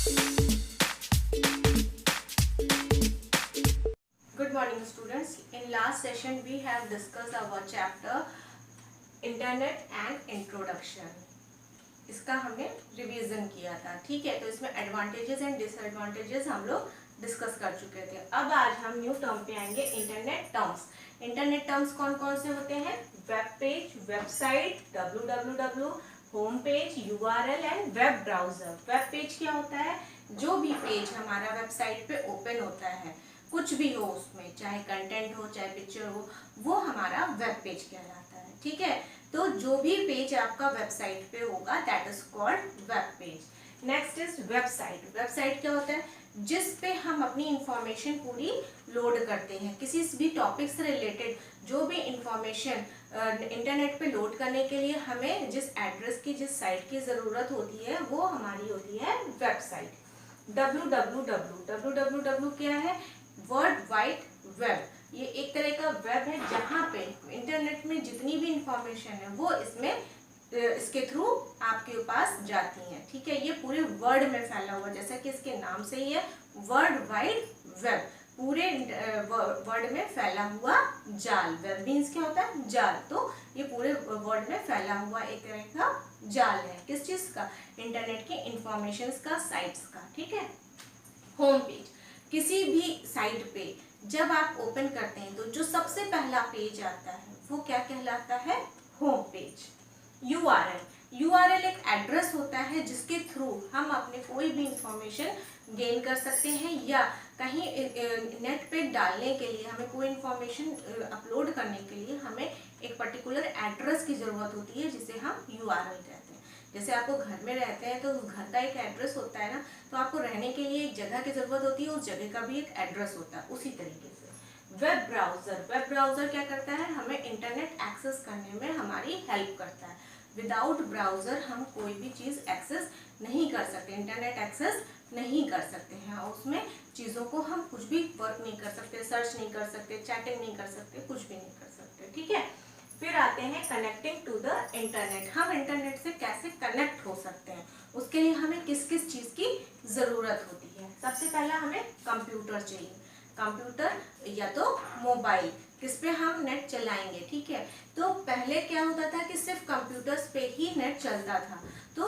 Good morning students. In last session we have discussed our chapter Internet and Introduction. इसका हमने revision किया था, ठीक है। तो इसमें एडवांटेजेस एंड डिसएडवांटेजेस हम लोग डिस्कस कर चुके थे। अब आज हम न्यू टर्म पे आएंगे, इंटरनेट टर्म्स। इंटरनेट टर्म्स कौन कौन से होते हैं? Web page, website, www, home page, URL and web browser. Web page क्या होता है? जो भी पेज हमारा वेबसाइट पे ओपन होता है, कुछ भी हो उसमें, चाहे कंटेंट हो चाहे पिक्चर हो, वो हमारा वेब पेज कहलाता है, ठीक है। तो जो भी पेज आपका वेबसाइट पे होगा that is called web page. Next is website. Website क्या होता है? जिस पे हम अपनी इंफॉर्मेशन पूरी लोड करते हैं, किसी भी टॉपिक से रिलेटेड जो भी इंफॉर्मेशन इंटरनेट पे लोड करने के लिए हमें जिस एड्रेस की, जिस साइट की जरूरत होती है, वो हमारी होती है वेबसाइट। www क्या है? World wide web. ये एक तरह का वेब है जहाँ पे इंटरनेट में जितनी भी इंफॉर्मेशन है वो इसमें इसके थ्रू आपके पास जाती हैं, ठीक है। ये पूरे वर्ल्ड में फैला हुआ, जैसा कि इसके नाम से ही है, वर्ल्ड वाइड वेब। पूरे वर्ल्ड में फैला हुआ जाल। वेब मीन्स क्या होता है? जाल। तो ये पूरे वर्ल्ड में फैला हुआ एक तरह का जाल है। किस चीज का? इंटरनेट की इंफॉर्मेशन का, साइट्स का, ठीक है। Home page. किसी भी साइट पे जब आप ओपन करते हैं तो जो सबसे पहला पेज आता है वो क्या कहलाता है? Home page. यूआरएल। यूआरएल एक एड्रेस होता है जिसके थ्रू हम अपने कोई भी इंफॉर्मेशन गेन कर सकते हैं, या कहीं नेट पे डालने के लिए, हमें कोई इंफॉर्मेशन अपलोड करने के लिए हमें एक पर्टिकुलर एड्रेस की जरूरत होती है जिसे हम यूआरएल कहते हैं। जैसे आपको घर में रहते हैं तो उस घर का एक एड्रेस होता है ना, तो आपको रहने के लिए एक जगह की जरूरत होती है, उस जगह का भी एक एड्रेस होता है। उसी तरीके से वेब ब्राउजर। वेब ब्राउजर क्या करता है? हमें इंटरनेट एक्सेस करने में हमारी हेल्प करता है। विदाउट ब्राउजर हम कोई भी चीज एक्सेस नहीं कर सकते, इंटरनेट एक्सेस नहीं कर सकते हैं, और उसमें चीजों को हम कुछ भी वर्क नहीं कर सकते, सर्च नहीं कर सकते, चैटिंग नहीं कर सकते, कुछ भी नहीं कर सकते, ठीक है। फिर आते हैं कनेक्टिंग टू द इंटरनेट। हम इंटरनेट से कैसे कनेक्ट हो सकते हैं, उसके लिए हमें किस किस चीज की जरूरत होती है? सबसे पहला हमें कंप्यूटर चाहिए। कंप्यूटर या तो मोबाइल, किस पे हम नेट चलाएंगे, ठीक है। तो पहले क्या होता था कि सिर्फ कंप्यूटर्स पे ही नेट चलता था, तो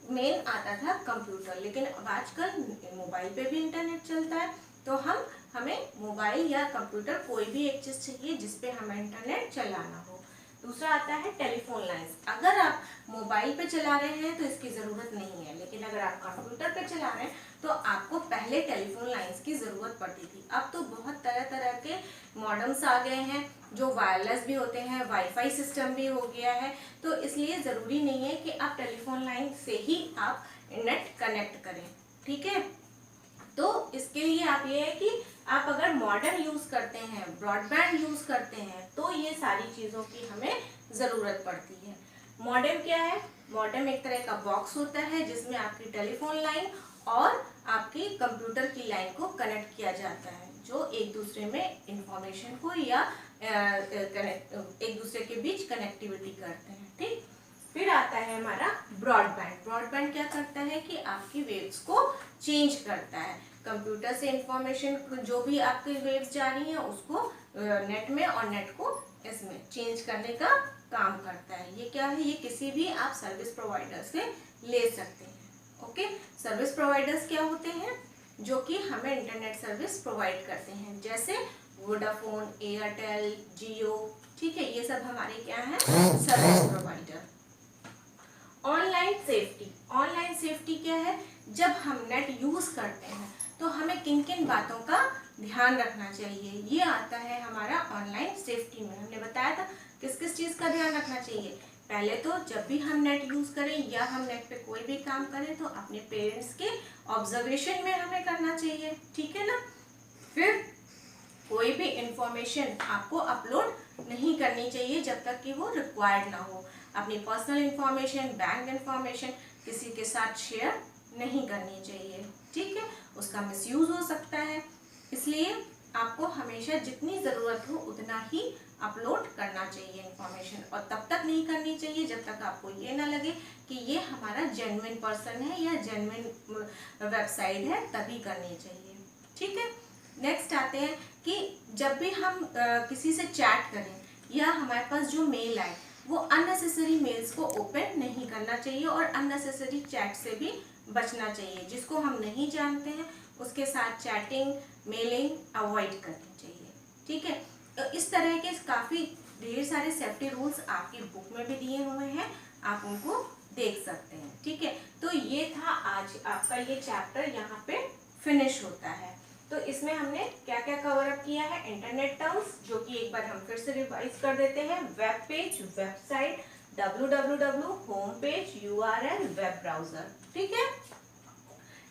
मेन आता था कंप्यूटर। लेकिन अब आजकल मोबाइल पे भी इंटरनेट चलता है, तो हमें मोबाइल या कंप्यूटर कोई भी एक चीज चाहिए जिसपे हमें इंटरनेट चलाना हो। दूसरा आता है टेलीफोन लाइंस। अगर आप मोबाइल पे चला रहे हैं तो इसकी जरूरत नहीं है, लेकिन अगर आप कंप्यूटर पे चला रहे हैं तो आपको पहले टेलीफोन लाइंस की जरूरत पड़ती थी। अब तो बहुत तरह तरह के मॉडेम्स आ गए हैं जो वायरलेस भी होते हैं, वाईफाई सिस्टम भी हो गया है, तो इसलिए जरूरी नहीं है कि आप टेलीफोन लाइन से ही आप नेट कनेक्ट करें, ठीक है। तो इसके लिए आप ये है कि आप अगर मॉडेम यूज करते हैं, ब्रॉडबैंड यूज करते हैं, तो ये सारी चीजों की हमें जरूरत पड़ती है। मॉडेम क्या है? मॉडेम एक तरह का बॉक्स होता है जिसमें आपकी टेलीफोन लाइन और आपकी कंप्यूटर की लाइन को कनेक्ट किया जाता है, जो एक दूसरे में इंफॉर्मेशन को या एक दूसरे के बीच कनेक्टिविटी करते हैं, ठीक। फिर आता है हमारा ब्रॉडबैंड। ब्रॉडबैंड क्या करता है कि आपकी वेव्स को चेंज करता है। कंप्यूटर से इंफॉर्मेशन जो भी आपकी वेव्स जा रही हैं उसको नेट में, और नेट को इसमें चेंज करने का काम करता है। ये क्या है? ये किसी भी आप सर्विस प्रोवाइडर से ले सकते हैं, ओके। सर्विस प्रोवाइडर्स क्या होते हैं? जो कि हमें इंटरनेट सर्विस प्रोवाइड करते हैं, जैसे वोडाफोन, एयरटेल, जियो, ठीक है। ये सब हमारे क्या है? Service provider. Online safety. Online safety क्या है? जब हम नेट यूज करते हैं तो हमें किन किन बातों का ध्यान रखना चाहिए, ये आता है हमारा ऑनलाइन सेफ्टी में। हमने बताया था किस किस चीज का ध्यान रखना चाहिए। पहले तो जब भी हम नेट यूज करें या हम नेट पे कोई भी काम करें तो अपने पेरेंट्स के ऑब्जर्वेशन में हमें करना चाहिए, ठीक है ना। फिर कोई भी इंफॉर्मेशन आपको अपलोड नहीं करनी चाहिए जब तक कि वो रिक्वायर्ड ना हो। अपनी पर्सनल इंफॉर्मेशन, बैंक इंफॉर्मेशन किसी के साथ शेयर नहीं करनी चाहिए, ठीक है। उसका मिसयूज हो सकता है, इसलिए आपको हमेशा जितनी ज़रूरत हो उतना ही अपलोड करना चाहिए इंफॉर्मेशन, और तब तक नहीं करनी चाहिए जब तक आपको ये ना लगे कि ये हमारा जेन्युइन पर्सन है या जेन्युइन वेबसाइट है, तभी करनी चाहिए। ठीक है, नेक्स्ट आते हैं कि जब भी हम किसी से चैट करें या हमारे पास जो मेल आए, वो अननेसेसरी मेल्स को ओपन नहीं करना चाहिए और अननेसेसरी चैट से भी बचना चाहिए। जिसको हम नहीं जानते हैं उसके साथ चैटिंग मेलिंग अवॉइड करनी चाहिए। ठीक है, तो इस तरह के काफ़ी ढेर सारे सेफ्टी रूल्स आपकी बुक में भी दिए हुए हैं, आप उनको देख सकते हैं। ठीक है, तो ये था आज आपका ये चैप्टर यहाँ पे फिनिश होता है। तो इसमें हमने क्या क्या कवर अप किया है, इंटरनेट टर्म्स, जो कि एक बार हम फिर से रिवाइज कर देते हैं, web page, website, www, home page, URL, web browser. ठीक है,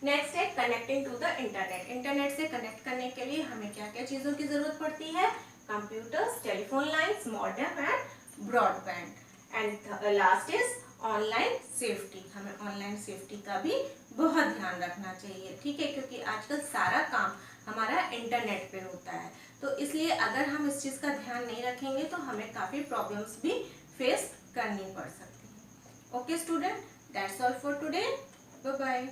नेक्स्ट है connecting to the internet. Internet से कनेक्ट करने के लिए हमें क्या क्या चीज़ों की ज़रूरत पड़ती है, computers, telephone lines, modem and broadband. And last is online safety. हमें ऑनलाइन सेफ्टी का भी बहुत ध्यान रखना चाहिए। ठीक है, क्योंकि आजकल सारा काम हमारा इंटरनेट पे होता है, तो इसलिए अगर हम इस चीज़ का ध्यान नहीं रखेंगे तो हमें काफ़ी प्रॉब्लम्स भी फेस करनी पड़ सकती है। Okay student, that's all for today, bye bye.